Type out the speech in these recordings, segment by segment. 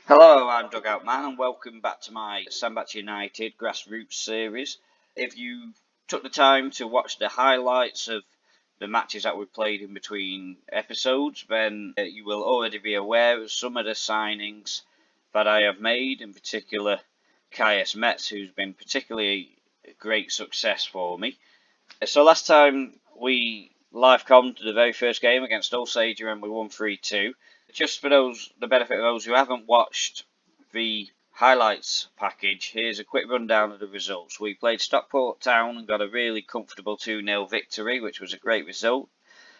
Hello, I'm Dugout Man, and welcome back to my Sandbach United Grassroots series. If you took the time to watch the highlights of the matches that we played in between episodes, then you will already be aware of some of the signings that I have made, in particular Kaius Metz, who's been particularly a great success for me. So last time we live commed the very first game against Ulsager and we won 3-2. Just for the benefit of those who haven't watched the highlights package, here's a quick rundown of the results. We played Stockport Town and got a really comfortable 2-0 victory, which was a great result.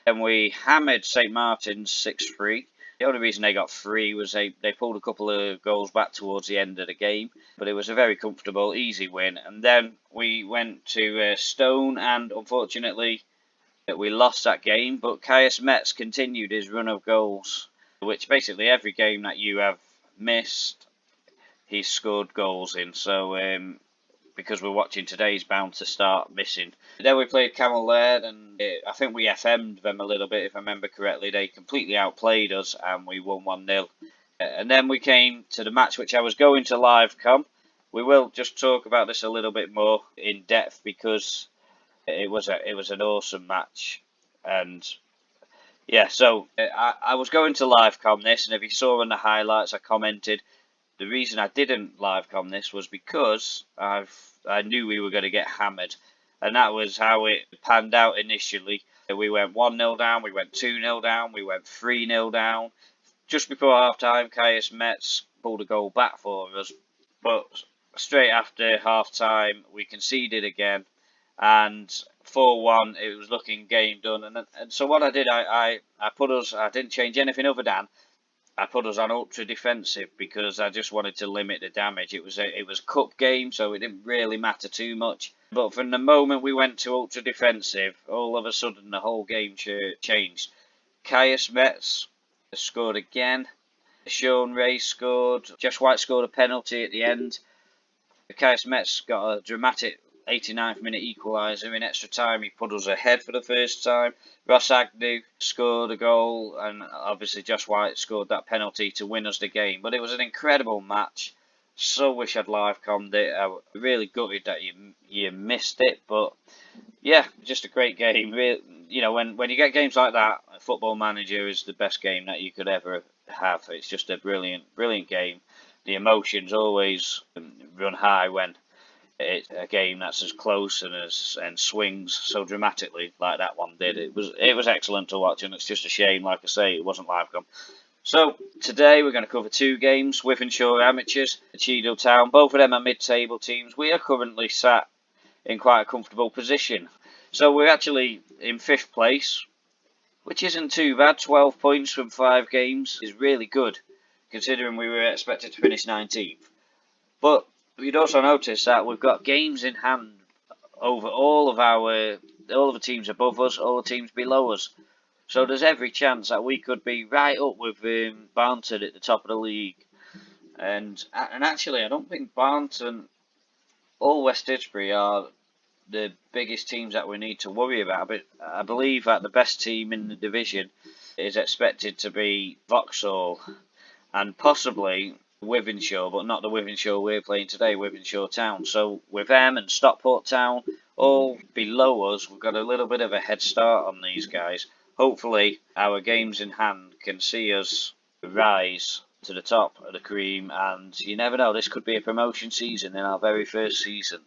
Then we hammered St Martin's 6-3. The only reason they got 3 was they pulled a couple of goals back towards the end of the game, but it was a very comfortable, easy win. And then we went to Stone, and unfortunately we lost that game, but Kaius Metz continued his run of goals, which basically every game that you have missed, he's scored goals in. So because we're watching today, he's bound to start missing. Then we played Camel Laird, and I think we FM'd them a little bit, if I remember correctly. They completely outplayed us, and we won 1-0. And then we came to the match which I was going to live com. We will just talk about this a little bit more in depth because it was an awesome match. And yeah, so I was going to live com this, and if you saw in the highlights, I commented the reason I didn't live com this was because I knew we were going to get hammered, and that was how it panned out initially. We went 1-0 down, we went 2-0 down, we went 3-0 down. Just before half time, Kaius Metz pulled a goal back for us, but straight after half time, we conceded again, and 4-1, it was looking game done. And so what I did, I put us, I didn't change anything other than I put us on ultra defensive because I just wanted to limit the damage. It was a cup game, so it didn't really matter too much. But from the moment we went to ultra defensive, all of a sudden the whole game changed. Kaius Metz scored again. Sean Ray scored. Josh White scored a penalty at the end. Kaius Metz got a dramatic 89th minute equaliser in extra time. He put us ahead for the first time. Ross Agnew scored a goal, and obviously Josh White scored that penalty to win us the game. But it was an incredible match. So wish I'd live commed it. I really gutted that you missed it, but yeah, just a great game. You know, when you get games like that, Football Manager is the best game that you could ever have. It's just a brilliant game. The emotions always run high when it's a game that's as close and swings so dramatically like that one did. It was excellent to watch, and it's just a shame, like I say, it wasn't live com. So today we're going to cover 2 games: Wythenshawe Amateurs, Cheadle Town. Both of them are mid-table teams. We are currently sat in quite a comfortable position. So we're actually in 5th place, which isn't too bad. 12 points from 5 games is really good, considering we were expected to finish 19th. But you'd also notice that we've got games in hand over all of the teams above us, all the teams below us. So there's every chance that we could be right up with Barnton at the top of the league. And actually, I don't think Barnton or West Didsbury are the biggest teams that we need to worry about. But I believe that the best team in the division is expected to be Vauxhall and possibly Wythenshawe, but not the Wythenshawe we're playing today, Wythenshawe Town. So with them and Stockport Town all below us, we've got a little bit of a head start on these guys. Hopefully our games in hand can see us rise to the top of the cream, and you never know, this could be a promotion season in our very first season.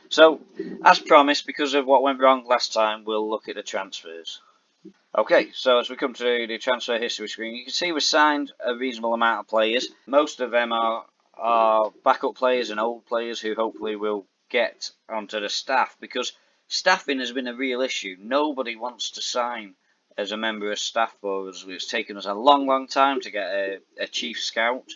So, as promised, because of what went wrong last time, we'll look at the transfers. Okay, so as we come to the transfer history screen, you can see we signed a reasonable amount of players. Most of them are backup players and old players who hopefully will get onto the staff, because staffing has been a real issue. Nobody wants to sign as a member of staff for us. It's taken us a long time to get a chief scout.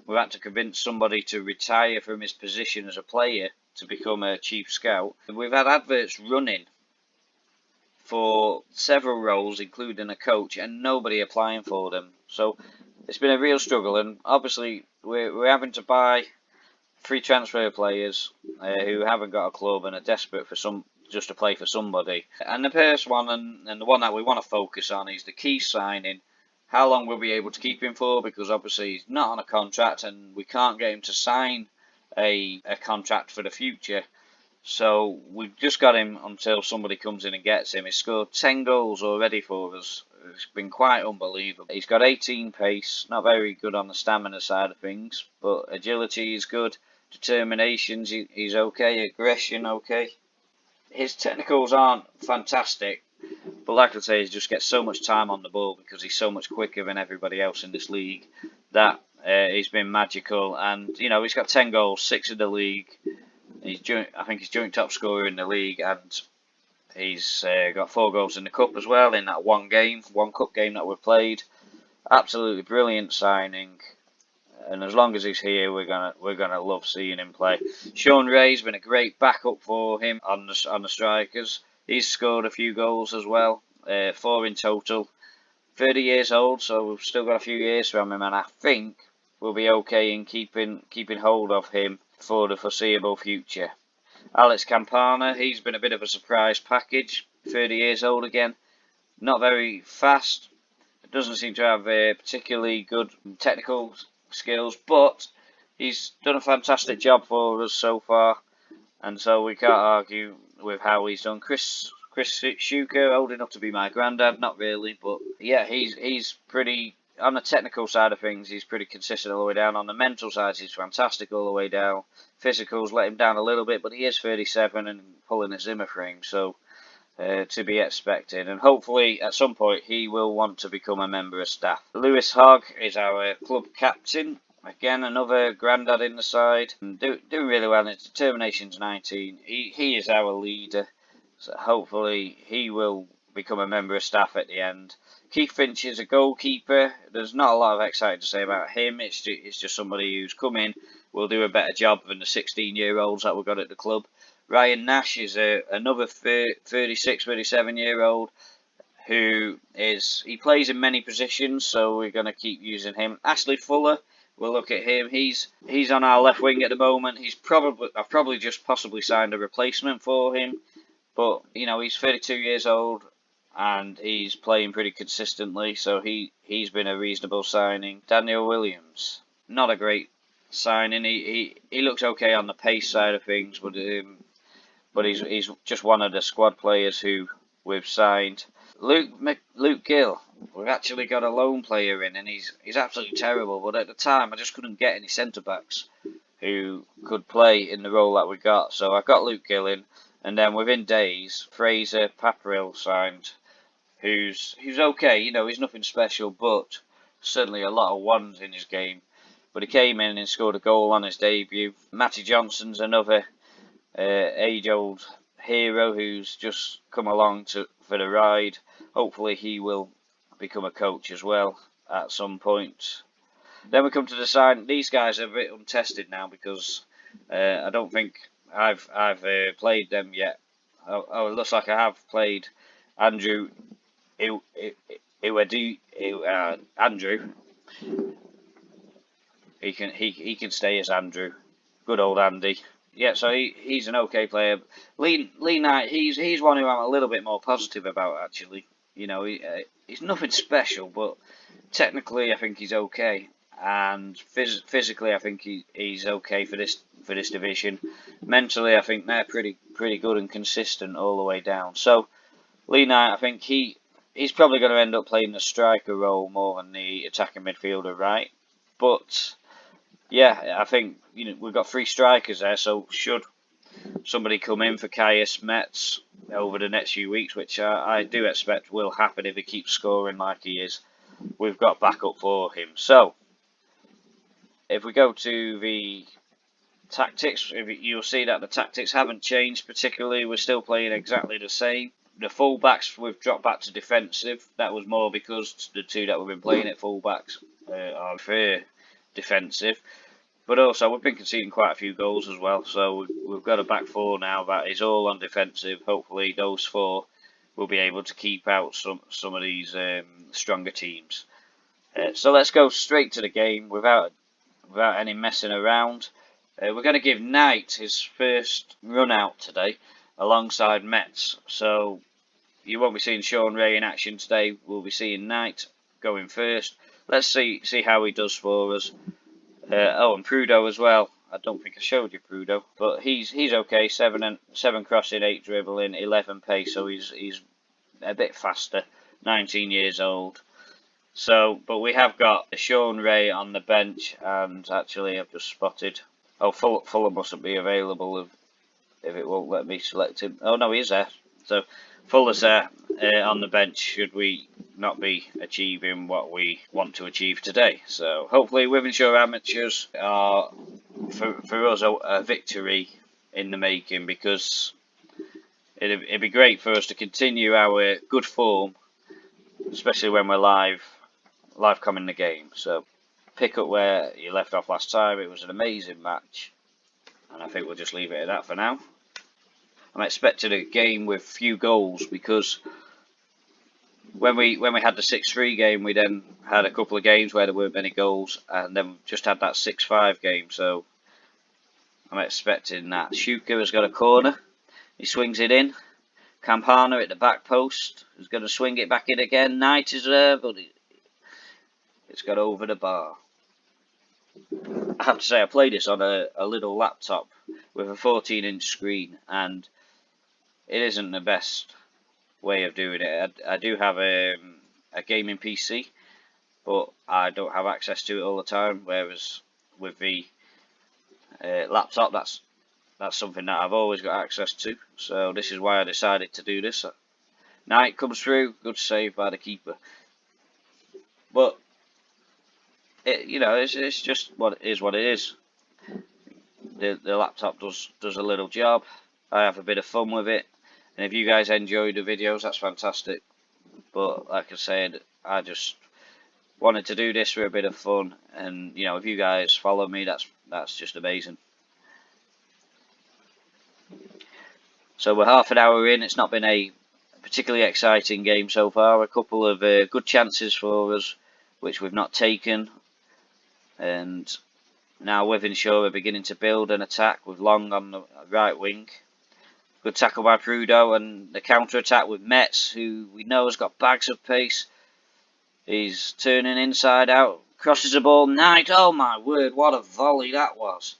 We've had to convince somebody to retire from his position as a player to become a chief scout. We've had adverts running for several roles, including a coach, and nobody applying for them. So it's been a real struggle, and obviously we're having to buy free transfer players who haven't got a club and are desperate for just to play for somebody. And the first one, and the one that we want to focus on, is the key signing, How long we'll be able to keep him for, because obviously he's not on a contract and we can't get him to sign a contract for the future. So we've just got him until somebody comes in and gets him. He's scored 10 goals already for us. It's been quite unbelievable. He's got 18 pace, not very good on the stamina side of things, but agility is good. Determination, he's okay. Aggression, okay. His technicals aren't fantastic, but like I say, he just gets so much time on the ball because he's so much quicker than everybody else in this league that he's been magical. And, you know, he's got 10 goals, 6 in the league. I think he's joint top scorer in the league, and he's got 4 goals in the cup as well in that one cup game that we've played. Absolutely brilliant signing, and as long as he's here, we're gonna love seeing him play. Sean Ray's been a great backup for him on the strikers. He's scored a few goals as well, 4 in total. 30 years old, so we've still got a few years from him, and I think we'll be okay in keeping hold of him for the foreseeable future. Alex Campana, he's been a bit of a surprise package. 30 years old again, not very fast, doesn't seem to have particularly good technical skills, but he's done a fantastic job for us so far, and so we can't argue with how he's done. Chris Schuker, old enough to be my granddad, not really, but yeah, he's pretty. On the technical side of things, he's pretty consistent all the way down. On the mental side, he's fantastic all the way down. Physicals let him down a little bit, but he is 37 and pulling a Zimmer frame, so to be expected. And hopefully, at some point, he will want to become a member of staff. Lewis Hogg is our club captain. Again, another granddad in the side. Doing really well. His determination's 19. He is our leader, so hopefully he will become a member of staff at the end. Keith Finch is a goalkeeper. There's not a lot of exciting to say about him. It's just somebody who's come in, will do a better job than the 16-year-olds that we've got at the club. Ryan Nash is another 36, 37-year-old who he plays in many positions, so we're going to keep using him. Ashley Fuller, we'll look at him. He's on our left wing at the moment. I've probably just possibly signed a replacement for him, but you know, he's 32 years old and he's playing pretty consistently, so he's been a reasonable signing. Daniel Williams, not a great signing. He looks okay on the pace side of things, but he's just one of the squad players who we've signed. Luke Gill, we've actually got a loan player in, and he's absolutely terrible. But at the time, I just couldn't get any centre backs who could play in the role that we got. So I got Luke Gill in, and then within days, Fraser Paparill signed, who's okay. You know, he's nothing special, but certainly a lot of ones in his game. But he came in and scored a goal on his debut. Matty Johnson's another age-old hero who's just come along for the ride. Hopefully he will become a coach as well at some point. Then we come to the sign. These guys are a bit untested now because I don't think I've played them yet. Oh, it looks like I have played Andrew. Andrew. He can stay as Andrew. Good old Andy. Yeah, so he's an okay player. Lee Knight, he's one who I'm a little bit more positive about, actually. You know, he's nothing special, but technically I think he's okay, and physically I think he's okay for this division. Mentally, I think they're pretty good and consistent all the way down. So Lee Knight, I think he's probably going to end up playing the striker role more than the attacking midfielder, right? But yeah, I think we've got 3 strikers there, so should somebody come in for Caius Metz over the next few weeks, which I do expect will happen if he keeps scoring like he is, we've got backup for him. So if we go to the tactics, you'll see that the tactics haven't changed particularly. We're still playing exactly the same. The fullbacks, we've dropped back to defensive. That was more because the 2 that we've been playing at fullbacks are fair defensive, but also we've been conceding quite a few goals as well, so we've got a back 4 now that is all on defensive. Hopefully those 4 will be able to keep out some of these stronger teams. So let's go straight to the game without any messing around. We're going to give Knight his first run out today alongside Metz, so you won't be seeing Sean Ray in action today. We'll be seeing Knight going first. Let's see how he does for us. Oh, and Prudo as well. I don't think I showed you Prudo, but he's okay. 7 crossing, 8 dribbling, 11 pace. So he's a bit faster. 19 years old. So, but we have got Sean Ray on the bench, and actually I've just spotted. Oh, Fuller mustn't be available if it won't let me select him. Oh no, he is there. So Fuller's there on the bench. Should we not be achieving what we want to achieve today? So hopefully, Wythenshawe Amateurs are for us a victory in the making, because it'd be great for us to continue our good form, especially when we're live coming the game. So pick up where you left off last time. It was an amazing match, and I think we'll just leave it at that for now. I'm expecting a game with few goals, because when we had the 6-3 game, we then had a couple of games where there weren't many goals, and then just had that 6-5 game. So I'm expecting that. Shuka has got a corner. He swings it in. Campana at the back post is going to swing it back in again. Knight is there, but it's got over the bar. I have to say, I played this on a little laptop with a 14-inch screen, and it isn't the best way of doing it. I do have a gaming PC, but I don't have access to it all the time, whereas with the laptop, that's something that I've always got access to. So this is why I decided to do this. Knight comes through, good save by the keeper. But it's just what it is. The laptop does a little job. I have a bit of fun with it, and if you guys enjoy the videos, that's fantastic. But like I said, I just wanted to do this for a bit of fun, and if you guys follow me, that's just amazing. So we're half an hour in. It's not been a particularly exciting game so far. A couple of good chances for us, which we've not taken. And now Wythenshawe are beginning to build an attack with Long on the right wing. Good tackle by Prudo, and the counter-attack with Metz, who we know has got bags of pace. He's turning inside out, crosses the ball. Knight, oh my word, what a volley that was.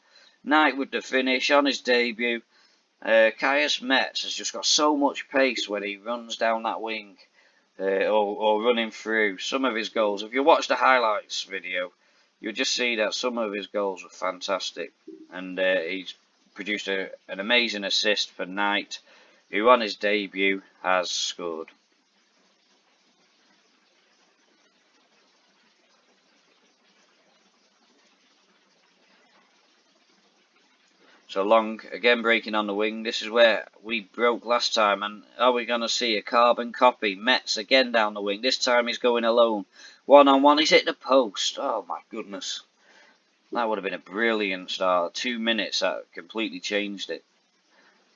Knight with the finish on his debut. Caius Metz has just got so much pace when he runs down that wing, or running through. Some of his goals, if you watch the highlights video, you'll just see that some of his goals were fantastic, and he's produced an amazing assist for Knight, who on his debut has scored. So Long again breaking on the wing. This is where we broke last time, and are we going to see a carbon copy? Metz again down the wing. This time he's going alone. 1-on-1, he's hit the post. Oh my goodness. That would have been a brilliant start. 2 minutes, that completely changed it.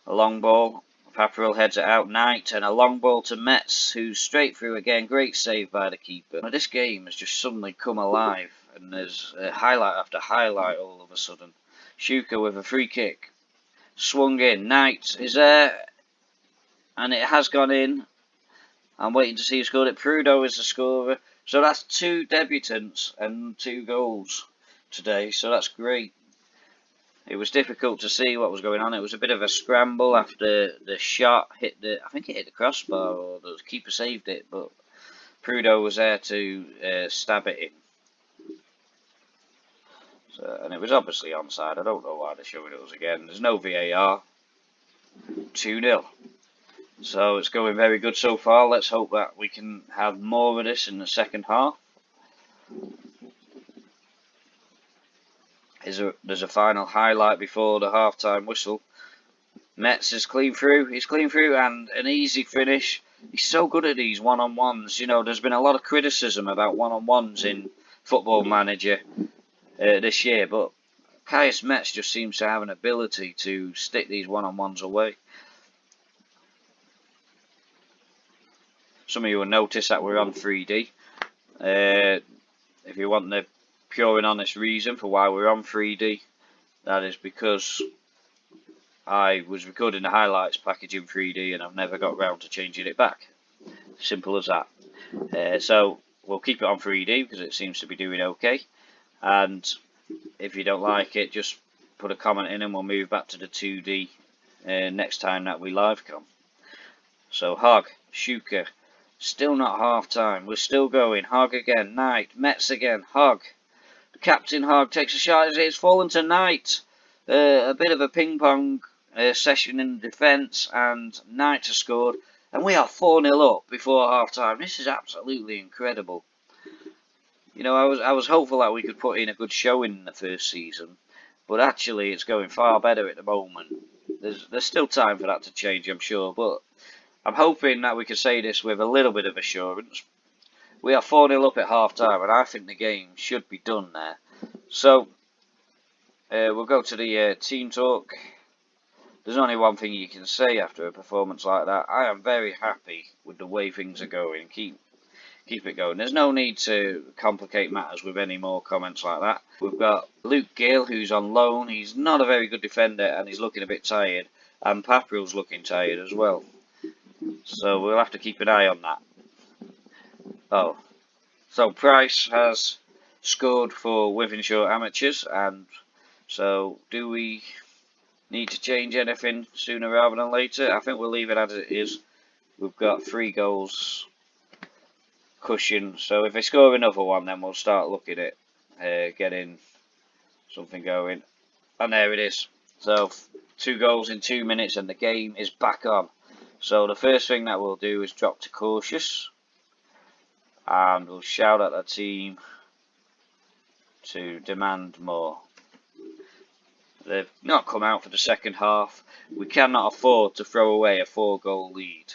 A long ball. Paparel heads it out. Knight, and a long ball to Metz, who's straight through again. Great save by the keeper. Now, this game has just suddenly come alive, and there's highlight after highlight all of a sudden. Shuka with a free kick. Swung in. Knight is there, and it has gone in. I'm waiting to see who scored it. Prudo is the scorer. So that's 2 debutants and 2 goals today, so that's great. It was difficult to see what was going on. It was a bit of a scramble after the shot hit I think it hit the crossbar, or the keeper saved it, but Prudo was there to stab it in. So, and it was obviously onside. I don't know why they're showing it us again. There's no VAR. 2-0. So it's going very good so far. Let's hope that we can have more of this in the second half. There's a final highlight before the half-time whistle. Metz is clean through. He's clean through, and an easy finish. He's so good at these one-on-ones. There's been a lot of criticism about one-on-ones in Football Manager this year, but Caius Metz just seems to have an ability to stick these one-on-ones away. Some of you will notice that we're on 3D. If you want the pure and honest reason for why we're on 3D, that is because I was recording the highlights package in 3D and I've never got round to changing it back. Simple as that. So we'll keep it on 3D because it seems to be doing okay. And if you don't like it, just put a comment in and we'll move back to the 2D next time that we live come. So Hogg, Shuka, still not half time. We're still going. Hogg again. Knight. Metz again. Hogg. Captain Hogg takes a shot as it's fallen to Knight. A bit of a ping pong session in defence, and Knight has scored. And we are 4-0 up before half time. This is absolutely incredible. You know, I was hopeful that we could put in a good showing in the first season, but actually it's going far better at the moment. There's still time for that to change, I'm sure, but I'm hoping that we can say this with a little bit of assurance. We are 4-0 up at half time, and I think the game should be done there. So, we'll go to the team talk. There's only one thing you can say after a performance like that. I am very happy with the way things are going. Keep it going. There's no need to complicate matters with any more comments like that. We've got Luke Gill, who's on loan. He's not a very good defender, and he's looking a bit tired. And Papril's looking tired as well. So we'll have to keep an eye on that. Oh, so Price has scored for Wythenshawe Amateurs, and so do we need to change anything sooner rather than later? I think we'll leave it as it is. We've got 3 goals cushion, so if they score another one, then we'll start looking at getting something going. And there it is. So 2 goals in 2 minutes, and the game is back on. So the first thing that we'll do is drop to cautious, and we'll shout at the team to demand more. They've not come out for the second half. We cannot afford to throw away a 4-goal lead.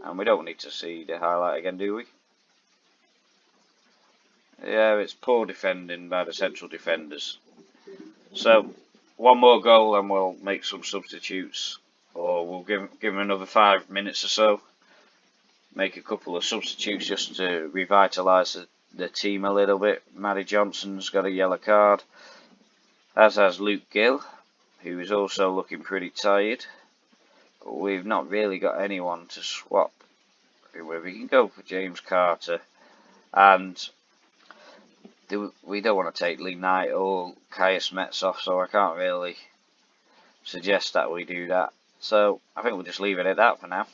And we don't need to see the highlight again, do we? Yeah, it's poor defending by the central defenders. So, one more goal and we'll make some substitutes. Or we'll give them another 5 minutes or so. Make a couple of substitutes just to revitalise the team a little bit. Matty Johnson's got a yellow card, as has Luke Gill, who is also looking pretty tired. But we've not really got anyone to swap. We can go for James Carter, and we don't want to take Lee Knight or Caius Metz off, so I can't really suggest that we do that. So I think we'll just leave it at that for now.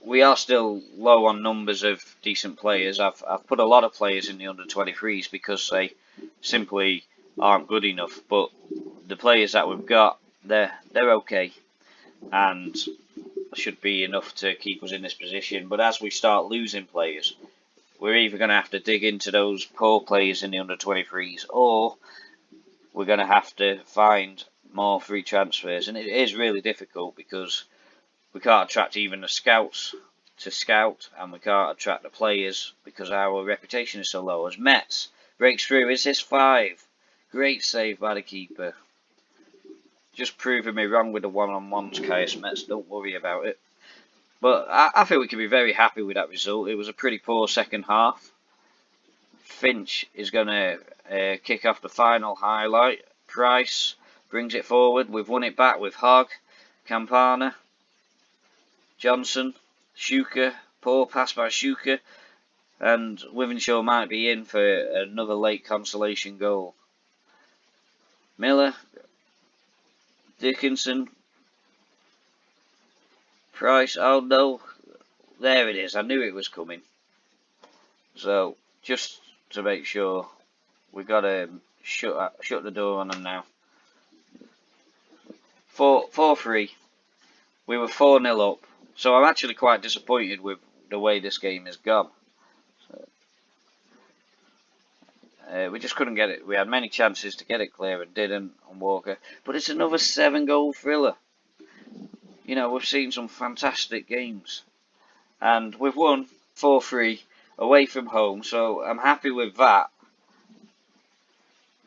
We are still low on numbers of decent players. I've put a lot of players in the under-23s because they simply aren't good enough. But the players that we've got, they're okay, and should be enough to keep us in this position. But as we start losing players, we're either going to have to dig into those poor players in the under-23s, or we're going to have to find more free transfers. And it is really difficult because we can't attract even the scouts to scout, and we can't attract the players because our reputation is so low. As Metz breaks through, is this 5? Great save by the keeper. Just proving me wrong with the one-on-ones, Caius Metz. Don't worry about it. But I think we can be very happy with that result. It was a pretty poor second half. Finch is going to kick off the final highlight. Price brings it forward. We've won it back with Hogg, Campana, Johnson, Shuka. Poor pass by Shuka. And Wythenshawe might be in for another late consolation goal. Miller, Dickinson, Price. Oh no, there it is. I knew it was coming. So just to make sure, we got to shut the door on them now. 4-3. We were 4-0 up. So I'm actually quite disappointed with the way this game has gone. We just couldn't get it. We had many chances to get it clear and didn't on Walker. But it's another 7-goal thriller. You know, we've seen some fantastic games. And we've won 4-3 away from home. So I'm happy with that.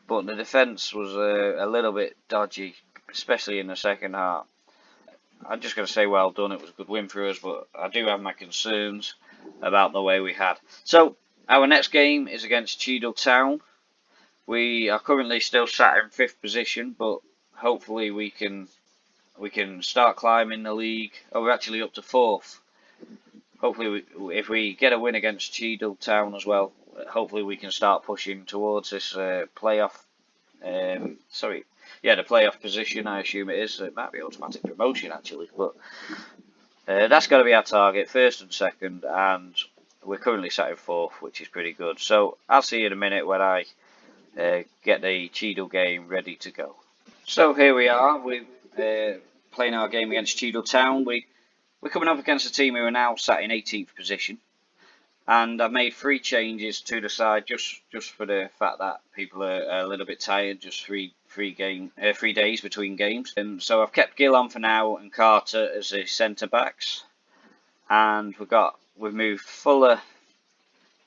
But the defence was a little bit dodgy, especially in the second half. I'm just going to say well done. It was a good win for us, but I do have my concerns about the way we had. So our next game is against Cheadle Town. We are currently still sat in 5th position, but hopefully we can start climbing the league. Oh, we're actually up to 4th. hopefully, if we get a win against Cheadle Town as well, hopefully we can start pushing towards this playoff. The playoff position. I assume it is. It might be automatic promotion actually, but that's got to be our target, first and second, and we're currently sat in fourth, which is pretty good. So I'll see you in a minute when I get the Cheadle game ready to go. So here we are. We're playing our game against Cheadle Town. We're coming up against a team who are now sat in 18th position, and I've made 3 changes to the side just for the fact that people are a little bit tired. Just three days between games, and so I've kept Gill on for now and Carter as the centre backs, and we've moved Fuller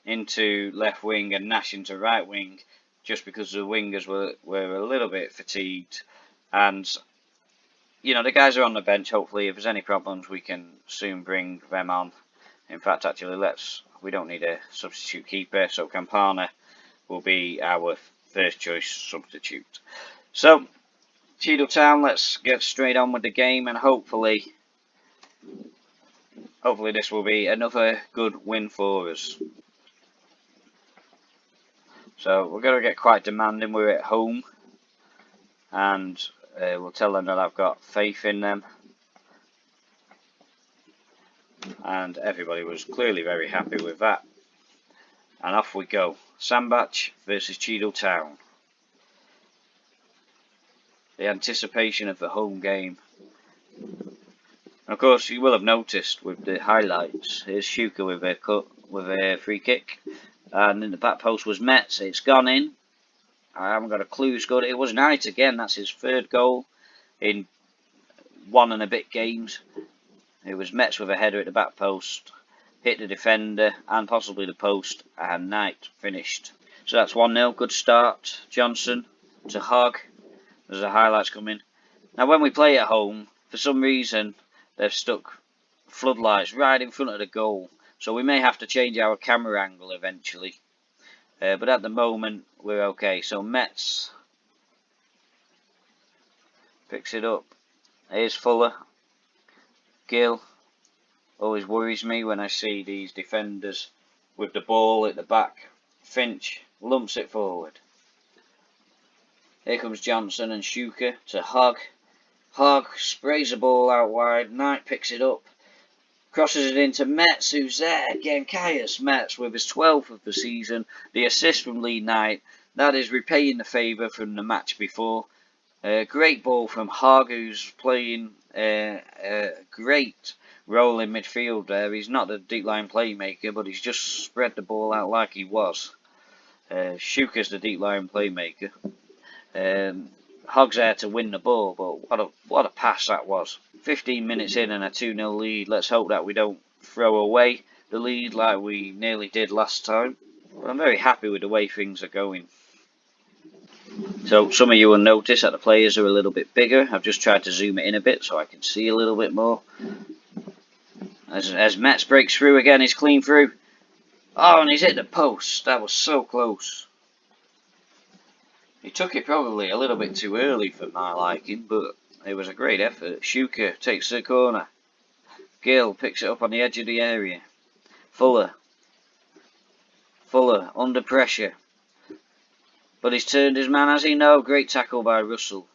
into left wing and Nash into right wing, just because the wingers were a little bit fatigued, and the guys are on the bench. Hopefully, if there's any problems, we can soon bring them on. In fact, actually, we don't need a substitute keeper, so Campana will be our first choice substitute. So, Cheadle Town, let's get straight on with the game, and hopefully this will be another good win for us. So we're going to get quite demanding. We're at home, and we'll tell them that I've got faith in them. And everybody was clearly very happy with that. And off we go. Sandbach versus Cheadle Town. The anticipation of the home game. And of course, you will have noticed with the highlights, here's Shuka with a free kick. And in the back post was Metz. It's gone in. I haven't got a clue who's good. It was Knight again. That's his 3rd goal in 1 and a bit games. It was Metz with a header at the back post, hit the defender and possibly the post, and Knight finished. So that's 1-0. Good start. Johnson to Hogg. There's the highlights coming. Now when we play at home, for some reason they've stuck floodlights right in front of the goal. So we may have to change our camera angle eventually. But at the moment, we're okay. So Metz picks it up. Here's Fuller. Gill. Always worries me when I see these defenders with the ball at the back. Finch lumps it forward. Here comes Johnson and Shuka to Hogg. Hogg sprays the ball out wide. Knight picks it up. Crosses it into Metz, who's there again. Caius Metz with his 12th of the season. The assist from Lee Knight. That is repaying the favour from the match before. Great ball from Hogg, who's playing a great role in midfield there. He's not a deep line playmaker, but he's just spread the ball out like he was. Shuka's the deep line playmaker. Hogg's there to win the ball, but what a pass that was. 15 minutes in and a 2-0 lead. Let's hope that we don't throw away the lead like we nearly did last time. I'm very happy with the way things are going. So some of you will notice that the players are a little bit bigger. I've just tried to zoom it in a bit so I can see a little bit more. As Metz breaks through again, he's clean through. Oh, and he's hit the post. That was so close. He took it probably a little bit too early for my liking, but it was a great effort. Shuka takes the corner. Gill picks it up on the edge of the area. Fuller under pressure. But he's turned his man, has he? No. Great tackle by Russell.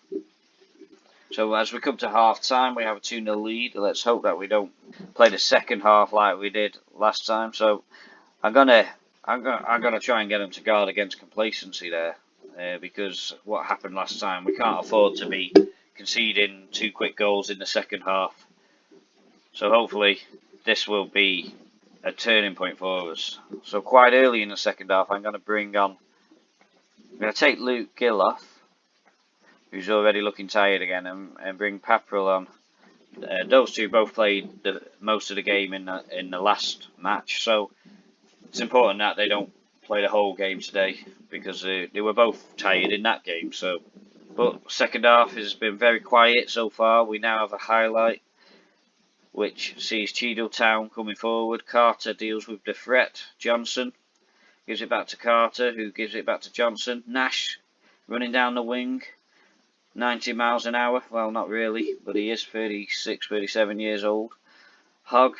So as we come to half time, we have a 2-0 lead. Let's hope that we don't play the second half like we did last time. So I'm gonna try and get them to guard against complacency there. Because what happened last time, we can't afford to be conceding 2 quick goals in the second half. So hopefully this will be a turning point for us. So quite early in the second half, I'm going to take Luke Gill off, who's already looking tired again, and bring Papril on. Those two both played most of the game in the last match, so it's important that they don't play the whole game today, because they were both tired in that game. So, but second half has been very quiet so far. We now have a highlight which sees Cheadle Town coming forward. Carter deals with the threat. Johnson gives it back to Carter, who gives it back to Johnson. Nash running down the wing, 90 miles an hour. Well, not really, but he is 36, 37 years old. Hogg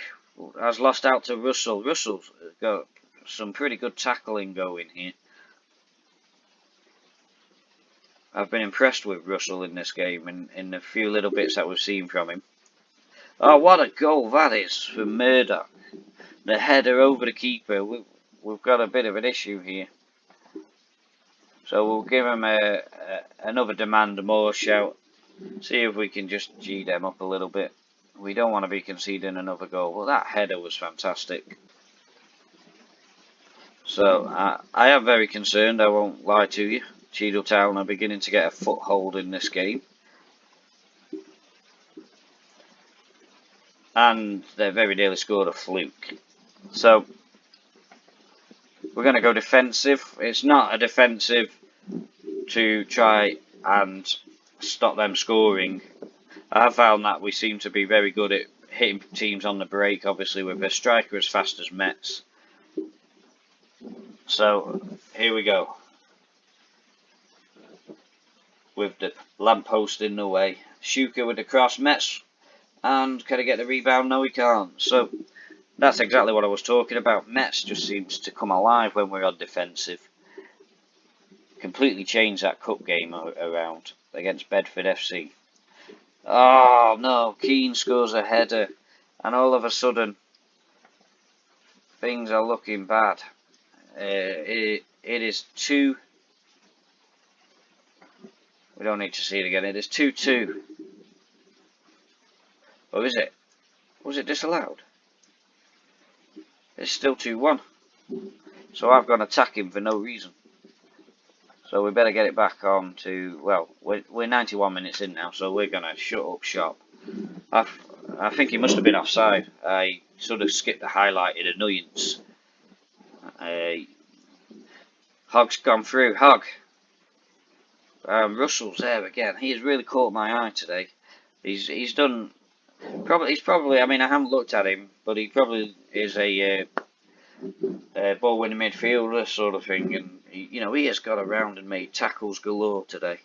has lost out to Russell. Russell's got some pretty good tackling going here. I've been impressed with Russell in this game, in the few little bits that we've seen from him. Oh, what a goal that is from Murdoch. The header over the keeper. We've got a bit of an issue here. So we'll give him another demand, more shout. See if we can just G them up a little bit. We don't want to be conceding another goal. Well, that header was fantastic. So I am very concerned, I won't lie to you. Cheadle Town are beginning to get a foothold in this game. And they very nearly scored a fluke. So we're going to go defensive. It's not a defensive to try and stop them scoring. I have found that we seem to be very good at hitting teams on the break, obviously with a striker as fast as Metz. So here we go. With the lamppost in the way. Shuka with the cross. Metz. And can he get the rebound? No, he can't. So that's exactly what I was talking about. Metz just seems to come alive when we're on defensive. Completely changed that cup game around against Bedford FC. Oh no, Keane scores a header. And all of a sudden, things are looking bad. It is 2. We don't need to see it again. It is 2-2. Or is it? Was it disallowed? It's still 2-1. So I've gone attacking for no reason. So we better get it back on to, well, we're 91 minutes in now, so we're going to shut up shop. I think he must have been offside. I sort of skipped the highlight in annoyance. Hogg's gone through. Hogg. Russell's there again. He has really caught my eye today. He's done. He's probably. I mean, I haven't looked at him, but he probably is a ball-winning midfielder sort of thing. And he has got around and made tackles galore today.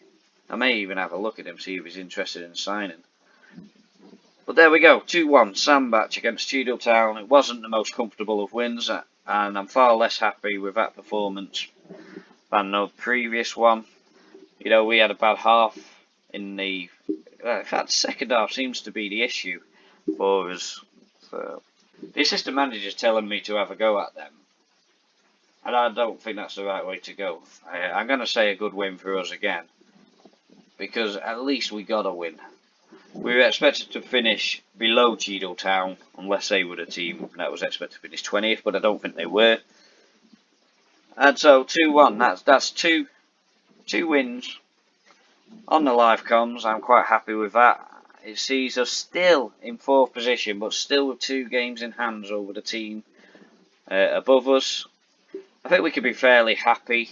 I may even have a look at him, see if he's interested in signing. But there we go, 2-1 Sandbach against Cheadle Town. It wasn't the most comfortable of wins, and I'm far less happy with that performance than the previous one. We had a bad half in the... in fact, second half seems to be the issue for us. So, the assistant manager's telling me to have a go at them. And I don't think that's the right way to go. I'm going to say a good win for us again. Because at least we got a win. We were expected to finish below Cheadle Town, unless they were the team that was expected to finish 20th, but I don't think they were. And so 2-1, that's two wins on the live comms. I'm quite happy with that. It sees us still in 4th position, but still with 2 games in hand over the team above us. I think we can be fairly happy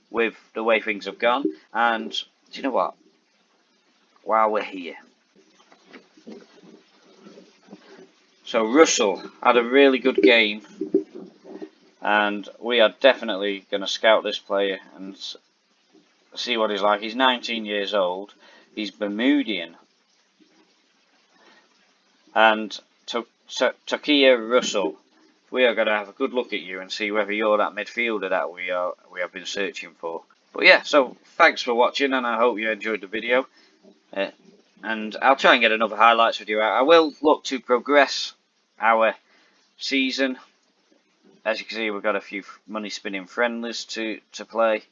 with the way things have gone. And do you know what? While we're here. So Russell had a really good game. And we are definitely going to scout this player and see what he's like. He's 19 years old. He's Bermudian. And Takia Russell, we are going to have a good look at you and see whether you're that midfielder that we have been searching for. But yeah, so thanks for watching, and I hope you enjoyed the video. And I'll try and get another highlights video out. I will look to progress our season. As you can see, we've got a few money spinning friendlies to play.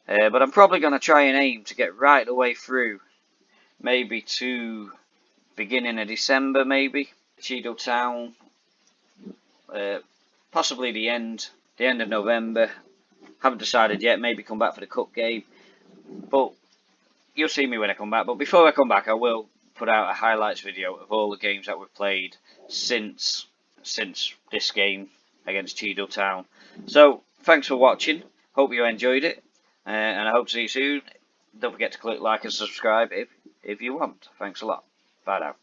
But I'm probably going to try and aim to get right the way through. Maybe to beginning of December, maybe. Cheadle Town. Possibly the end of November. Haven't decided yet. Maybe come back for the cup game. But you'll see me when I come back. But before I come back, I will put out a highlights video of all the games that we've played since this game against Cheadle Town. So, thanks for watching. Hope you enjoyed it. And I hope to see you soon. Don't forget to click like and subscribe if you want. Thanks a lot. Bye now.